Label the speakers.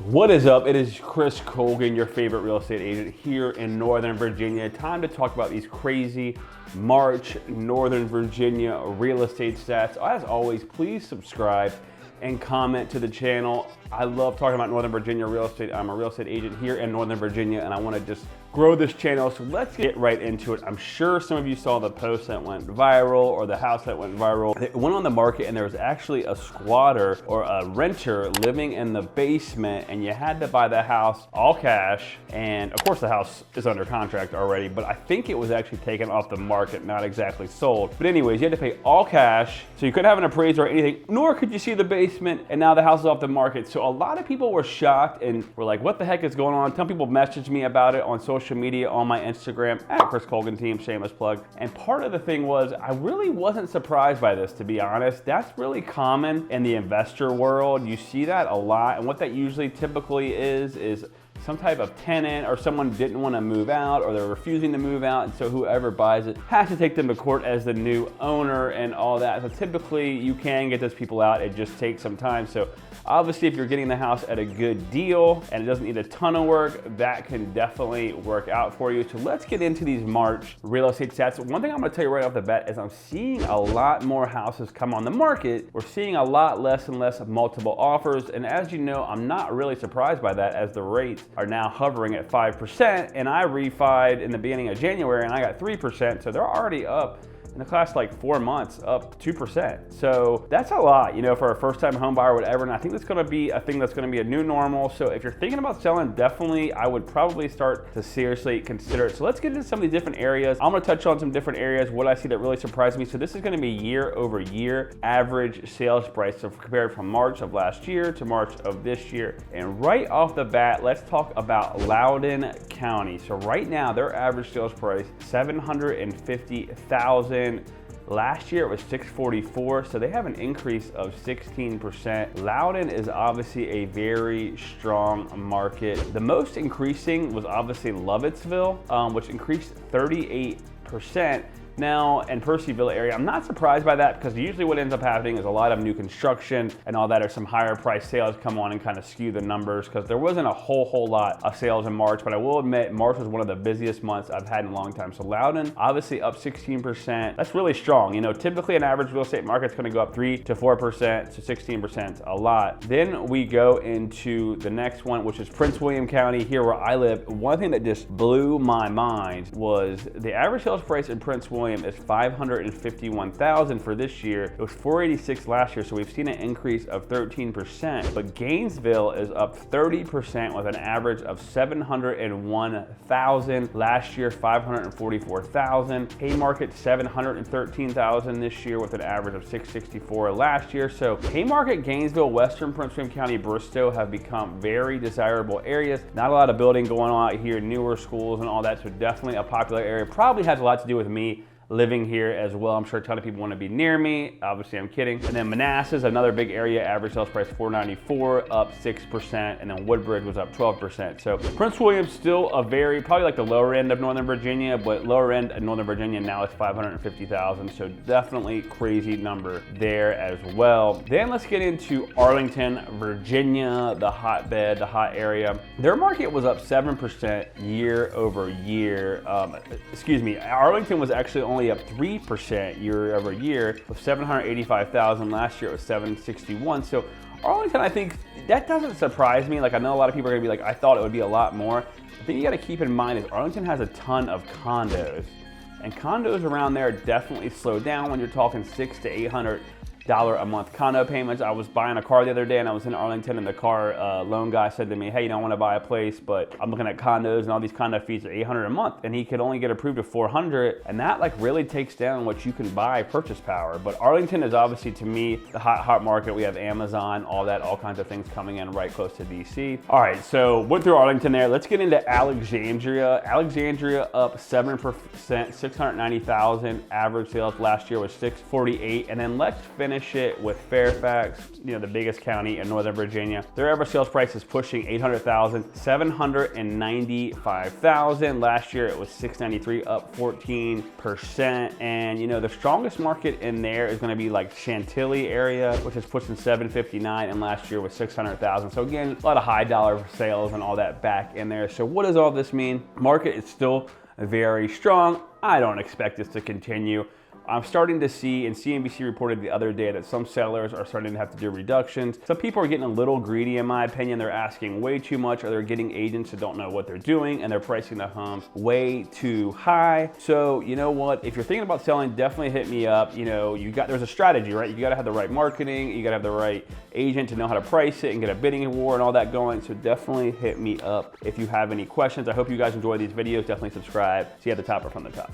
Speaker 1: What is up? It is Chris Colgan, your favorite real estate agent here in Northern Virginia. Time to talk about these crazy March Northern Virginia real estate stats. As always, please subscribe and comment to the channel. I love talking about Northern Virginia real estate. I'm a real estate agent here in Northern Virginia, and I want to just grow this channel. So let's get right into it. I'm sure some of you saw the post that went viral or the house that went viral. It went on the market and there was actually a squatter or a renter living in the basement, and you had to buy the house all cash. And of course the house is under contract already, but I think it was actually taken off the market, not exactly sold. But anyways, you had to pay all cash. So you couldn't have an appraiser or anything, nor could you see the basement. And now the house is off the market. So a lot of people were shocked and were like, what the heck is going on? Some people messaged me about it on social media, on my Instagram, at Chris Colgan Team, shameless plug. And part of the thing was, I really wasn't surprised by this, to be honest. That's really common in the investor world. You see that a lot. And what that usually typically is some type of tenant or someone didn't want to move out, or they're refusing to move out, and so whoever buys it has to take them to court as the new owner and all that. So typically you can get those people out. It just takes some time. So obviously if you're getting the house at a good deal and it doesn't need a ton of work, that can definitely work out for you. So let's get into these March real estate stats. One thing I'm going to tell you right off the bat is I'm seeing a lot more houses come on the market. We're seeing a lot less and less multiple offers, and as you know, I'm not really surprised by that, as the rates are now hovering at 5%, and I refied in the beginning of January and I got 3%, so they're already up in the last like 4 months, up 2%. So that's a lot, you know, for a first-time home buyer or whatever. And I think that's gonna be a thing that's gonna be a new normal. So if you're thinking about selling, definitely, I would probably start to seriously consider it. So let's get into some of these different areas. I'm gonna touch on some different areas, what I see that really surprised me. So this is gonna be year over year average sales price. So compared from March of last year to March of this year. And right off the bat, let's talk about Loudoun County. So right now, their average sales price, $750,000. Last year it was $644, so they have an increase of 16%. Loudoun is obviously a very strong market. The most increasing was obviously Lovettsville, which increased 38%. Now, in Percyville area, I'm not surprised by that, because usually what ends up happening is a lot of new construction and all that, or some higher price sales come on and kind of skew the numbers, because there wasn't a whole lot of sales in March. But I will admit, March was one of the busiest months I've had in a long time. So Loudoun, obviously up 16%. That's really strong. You know, typically an average real estate market's going to go up 3 to 4%, so 16%, a lot. Then we go into the next one, which is Prince William County, here where I live. One thing that just blew my mind was the average sales price in Prince William is $551,000 for this year. It was $486 last year, so we've seen an increase of 13%. But Gainesville is up 30% with an average of $701,000. Last year, $544,000. Haymarket, $713,000 this year with an average of $664 last year. So Haymarket, Gainesville, Western Prince William County, Bristow have become very desirable areas. Not a lot of building going on out here, newer schools and all that, so definitely a popular area. Probably has a lot to do with me living here as well. I'm sure a ton of people want to be near me. Obviously, I'm kidding. And then Manassas, another big area, average sales price $494, up 6%. And then Woodbridge was up 12%. So Prince William still a very, probably like the lower end of Northern Virginia, but lower end of Northern Virginia now is $550,000. So definitely crazy number there as well. Then let's get into Arlington, Virginia, the hotbed, the hot area. Their market was up 7% year over year. Arlington was actually only up 3% year over year, with $785,000. Last year it was $761. So Arlington, I think that doesn't surprise me. Like, I know a lot of people are gonna be like, I thought it would be a lot more. The thing you gotta keep in mind is Arlington has a ton of condos, and condos around there definitely slow down when you're talking $600 to $800 a month condo payments. I was buying a car the other day and I was in Arlington, and the car loan guy said to me, hey, you know, I want to buy a place, but I'm looking at condos and all these condo fees are $800 a month, and he could only get approved to $400, and that like really takes down what you can buy purchase power. But Arlington is obviously, to me, the hot market. We have Amazon, all that, all kinds of things coming in right close to DC. All right, so went through Arlington there. Let's get into Alexandria. Alexandria up 7%, $690,000. Average sales last year was $648. And then let's finish finish it with Fairfax, you know, the biggest county in Northern Virginia. Their average sales price is pushing $800,000, $795,000. Last year it was $693, up 14%. And you know, the strongest market in there is going to be like Chantilly area, which is pushing $759, and last year was $600,000. So again, a lot of high dollar sales and all that back in there. So what does all this mean? Market is still very strong. I don't expect this to continue. I'm starting to see, and CNBC reported the other day, that some sellers are starting to have to do reductions. Some people are getting a little greedy, in my opinion. They're asking way too much, or they're getting agents that don't know what they're doing, and they're pricing the homes way too high. So you know what? If you're thinking about selling, definitely hit me up. You know, there's a strategy, right? You got to have the right marketing. You got to have the right agent to know how to price it and get a bidding war and all that going. So definitely hit me up if you have any questions. I hope you guys enjoy these videos. Definitely subscribe. See you at the top or from the top.